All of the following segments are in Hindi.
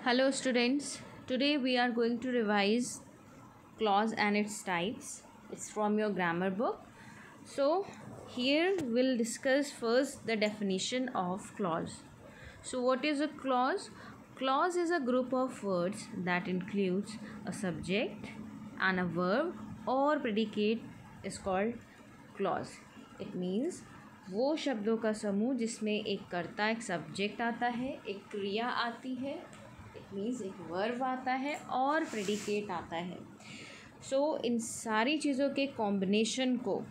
Hello students, today we are going to revise clause and its types. It's from your grammar book. So here we'll discuss first the definition of clause. So what is a clause? Clause is a group of words that includes a subject and a verb or predicate is called clause. It means वो शब्दों का समूह जिसमें एक कर्ता एक सब्जेक्ट आता है, एक क्रिया आती है, इट मीन्स एक वर्ब आता है और प्रेडिकेट आता है. सो इन सारी चीज़ों के कॉम्बिनेशन को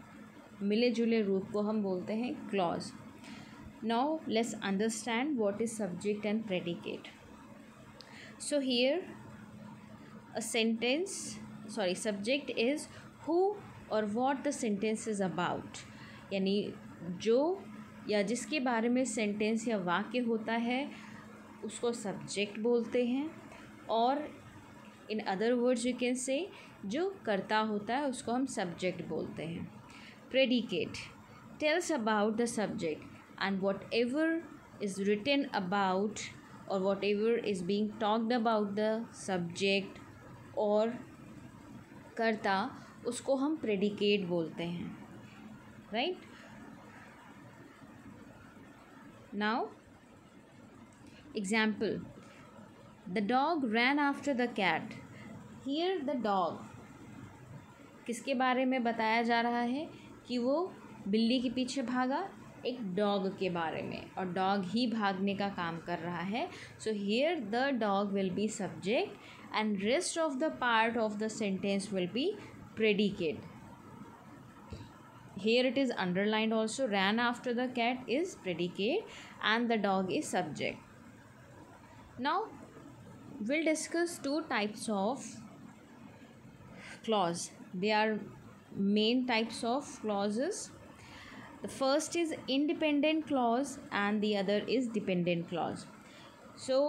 मिले जुले रूप को हम बोलते हैं clause. Now let's understand what is subject and predicate. So here a sentence subject is who और what the sentence is about, यानी जो या जिसके बारे में सेंटेंस या वाक्य होता है उसको सब्जेक्ट बोलते हैं, और in other words you can say जो कर्ता होता है उसको हम सब्जेक्ट बोलते हैं. Predicate tells about the subject and whatever is written about और whatever is being talked about the subject और कर्ता, उसको हम प्रेडिकेट बोलते हैं. Right. Now, example, the dog ran after the cat. Here the dog किसके बारे में बताया जा रहा है कि वो बिल्ली के पीछे भागा, एक डॉग के बारे में, और डॉग ही भागने का काम कर रहा है. So here the dog will be subject and rest of the part of the sentence will be predicate. Here it is underlined also, ran after the cat is predicate and the dog is subject. Now we'll discuss two types of clause. They are main types of clauses. The first is independent clause and the other is dependent clause. So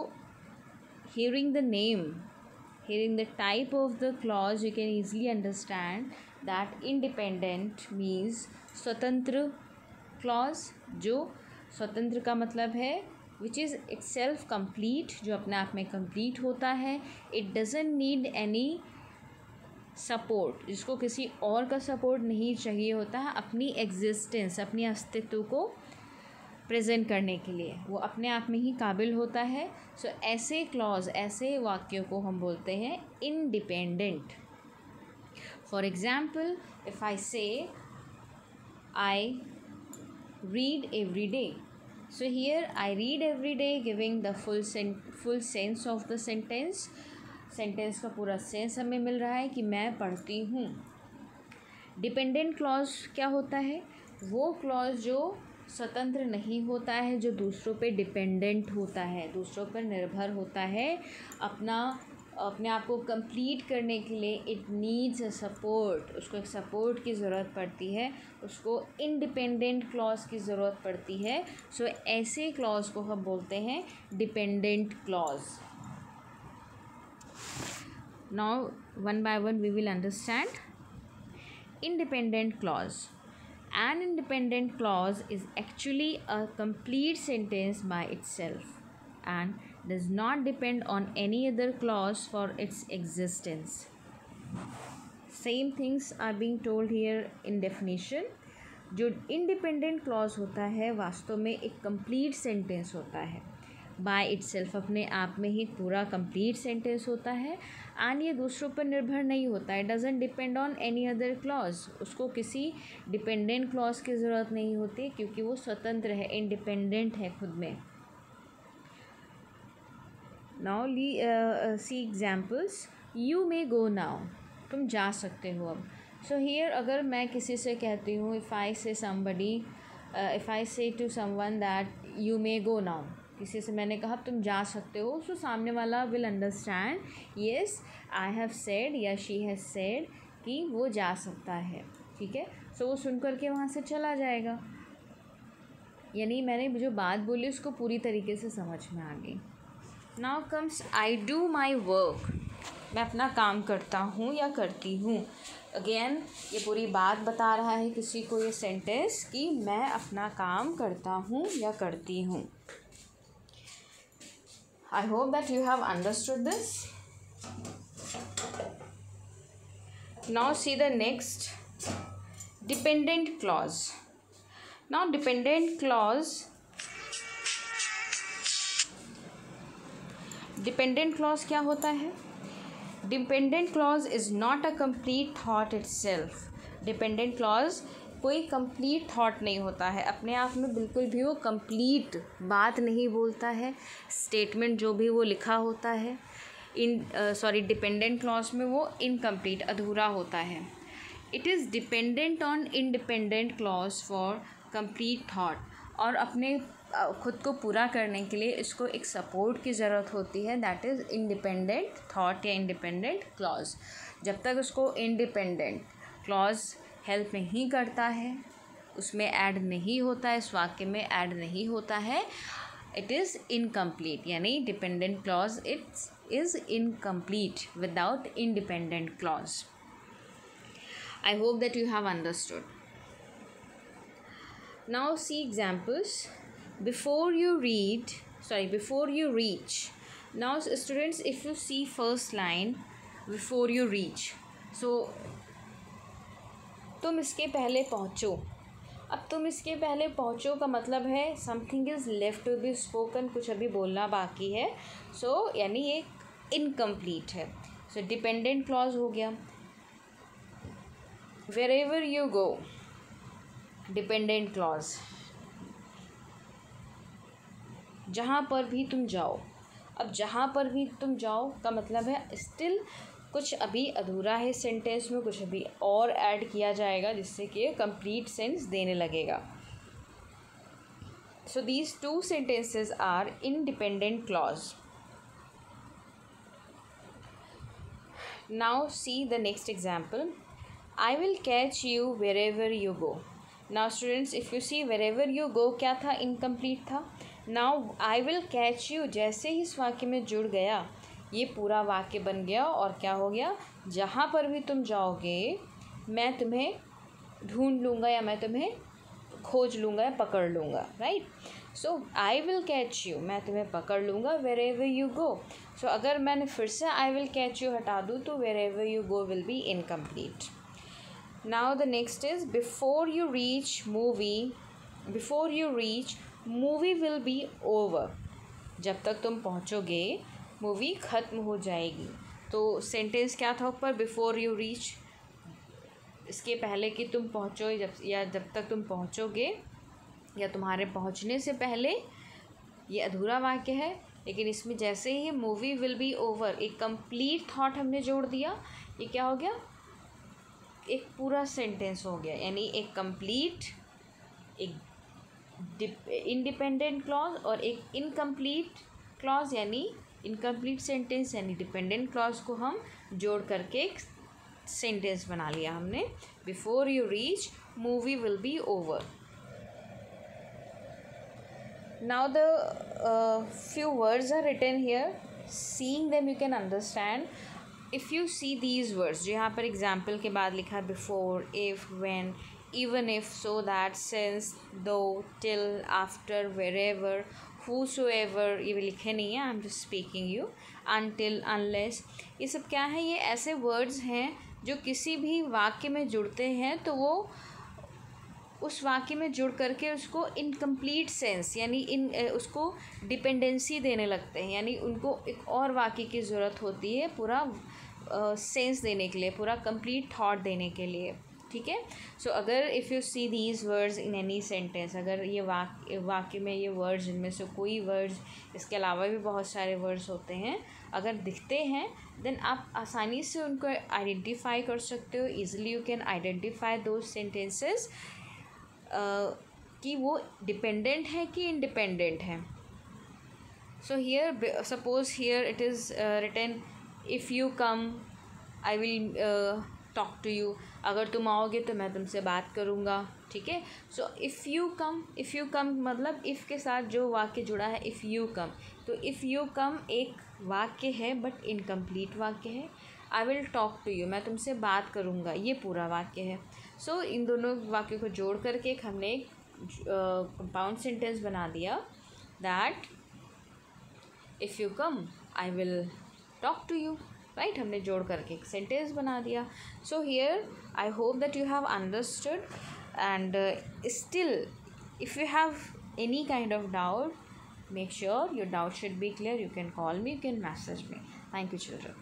hearing the name, hearing the type of the clause, you can easily understand that independent means स्वतंत्र clause. जो स्वतंत्र का मतलब है which is itself complete, जो अपने आप में complete होता है. it doesn't need any support, जिसको किसी और का सपोर्ट नहीं चाहिए होता है अपनी एग्जिस्टेंस, अपनी अस्तित्व को प्रेजेंट करने के लिए. वो अपने आप में ही काबिल होता है. सो ऐसे क्लॉज, ऐसे वाक्यों को हम बोलते हैं independent. For example, if I say I read every day, so here I read every day giving the full sense of the sentence. Sentence का पूरा सेंस हमें मिल रहा है कि मैं पढ़ती हूँ. डिपेंडेंट क्लॉज क्या होता है? वो क्लॉज जो स्वतंत्र नहीं होता है, जो दूसरों पे डिपेंडेंट होता है, दूसरों पर निर्भर होता है. अपने आप को कंप्लीट करने के लिए इट नीड्स अ सपोर्ट, उसको एक सपोर्ट की ज़रूरत पड़ती है, उसको इंडिपेंडेंट क्लॉज की ज़रूरत पड़ती है. सो ऐसे क्लॉज को हम बोलते हैं dependent clause. Now one by one we will understand independent clause. An independent clause is actually a complete sentence by itself and does not depend on any other clause for its existence. Same things are being told here in definition. जो independent clause होता है वास्तव में एक complete sentence होता है by itself, अपने आप में ही पूरा complete sentence होता है. एंड ये दूसरों पर निर्भर नहीं होता है. Doesn't depend on any other clause, उसको किसी डिपेंडेंट क्लॉज की ज़रूरत नहीं होती क्योंकि वो स्वतंत्र है, इंडिपेंडेंट है खुद में. Now see examples. You may go now, तुम जा सकते हो अब. सो हियर अगर मैं किसी से कहती हूँ, if I say to someone that you may go now, किसी से मैंने कहा तुम जा सकते हो, सो सामने वाला will understand yes I have said या शी हैज़ सेड कि वो जा सकता है. ठीक है. सो वो सुन कर के वहाँ से चला जाएगा, यानी मैंने जो बात बोली उसको पूरी तरीके से समझ में आ गई. Now comes I do my work, मैं अपना काम करता हूँ या करती हूँ. अगेन ये पूरी बात बता रहा है किसी को ये सेंटेंस कि मैं अपना काम करता हूँ या करती हूँ. I hope that you have understood this. Now see the next, dependent clause. Now dependent clause क्या होता है? Dependent clause is not a complete thought itself. Dependent clause कोई कंप्लीट थॉट नहीं होता है, अपने आप में बिल्कुल भी वो कंप्लीट बात नहीं बोलता है, स्टेटमेंट जो भी वो लिखा होता है डिपेंडेंट क्लॉज में वो इनकम्प्लीट, अधूरा होता है. It is dependent on independent clause for complete thought. और अपने खुद को पूरा करने के लिए इसको एक सपोर्ट की ज़रूरत होती है, दैट इज़ इंडिपेंडेंट थॉट या इंडिपेंडेंट क्लॉज. जब तक उसको इंडिपेंडेंट क्लॉज हेल्प नहीं करता है, उसमें ऐड नहीं होता है, इस वाक्य में ऐड नहीं होता है, इट इज़ इनकम्प्लीट. यानी dependent clause it's is incomplete without independent clause. I hope that you have understood. Now see examples. Before you reach. Now students, if you see first line, before you reach, so तुम इसके पहले पहुँचो. अब तुम इसके पहले पहुँचो का मतलब है something is left to be spoken, कुछ अभी बोलना बाकी है. सो यानी ये इनकम्प्लीट है. सो डिपेंडेंट क्लॉज हो गया. Wherever you go, dependent clause, जहाँ पर भी तुम जाओ. अब जहाँ पर भी तुम जाओ का मतलब है स्टिल कुछ अभी अधूरा है सेंटेंस में, कुछ अभी और ऐड किया जाएगा जिससे कि कंप्लीट सेंस देने लगेगा. So these two sentences are independent clause. Now see the next example. I will catch you wherever you go. Now students, if you see wherever you go क्या था? Incomplete था. Now I will catch you जैसे ही इस वाक्य में जुड़ गया, ये पूरा वाक्य बन गया और क्या हो गया? जहाँ पर भी तुम जाओगे मैं तुम्हें ढूंढ लूँगा या मैं तुम्हें खोज लूँगा या पकड़ लूँगा. Right. So I will catch you, मैं तुम्हें पकड़ लूँगा, वेर एवर यू गो. सो अगर मैंने फिर से आई विल कैच यू हटा दूँ तो wherever you go will be incomplete. Now the next is before you reach movie will be over. जब तक तुम पहुँचोगे मूवी ख़त्म हो जाएगी. तो सेंटेंस क्या था ऊपर? बिफोर यू रीच, इसके पहले कि तुम पहुँचो जब तक तुम पहुँचोगे या तुम्हारे पहुँचने से पहले, ये अधूरा वाक्य है. लेकिन इसमें जैसे ही मूवी विल बी ओवर, एक कंप्लीट थॉट हमने जोड़ दिया, ये क्या हो गया? एक पूरा सेंटेंस हो गया. यानी एक कंप्लीट, एक इंडिपेंडेंट क्लॉज और एक इनकम्प्लीट क्लॉज, यानी इनकम्प्लीट सेंटेंस यानी डिपेंडेंट क्लॉज को हम जोड़ करके एक सेंटेंस बना लिया हमने. Before you reach movie will be over. Now the few words are written here. Seeing them you can understand. If you see these words, जो यहाँ पर example के बाद लिखा before, if, when, even if, so that, since, though, till, after, wherever, whosoever, ये भी लिखे नहीं है, I'm just speaking you, until, unless, ये सब क्या है? ये ऐसे words हैं जो किसी भी वाक्य में जुड़ते हैं तो वो उस वाक्य में जुड़ करके उसको इनकम्प्लीट सेंस यानी उसको डिपेंडेंसी देने लगते हैं. यानी उनको एक और वाक्य की ज़रूरत होती है पूरा सेंस देने के लिए, पूरा कंप्लीट थॉट देने के लिए. ठीक है. सो अगर if you see these words in any sentence, अगर ये वाक्य में ये वर्ड्स, इनमें से कोई वर्ड्स, इसके अलावा भी बहुत सारे वर्ड्स होते हैं, अगर दिखते हैं देन आप आसानी से उनको आइडेंटिफाई कर सकते हो. Easily you can identify those sentences कि वो डिपेंडेंट है कि इंडिपेंडेंट है. So here suppose here it is written if you come I will talk to you. अगर तुम आओगे तो मैं तुमसे बात करूँगा. ठीक है. सो इफ़ यू कम मतलब इफ़ के साथ जो वाक्य जुड़ा है, इफ़ यू कम, तो इफ़ यू कम एक वाक्य है बट इनकम्प्लीट वाक्य है. I will talk to you, मैं तुमसे बात करूँगा, ये पूरा वाक्य है. सो इन दोनों वाक्यों को जोड़ करके एक हमने कंपाउंड सेंटेंस बना दिया, that if you come I will talk to you, right. हमने जोड़ करके एक सेंटेंस बना दिया. So here I hope that you have understood, and still if you have any kind of doubt, make sure your doubt should be clear. You can call me, you can message me. Thank you, children.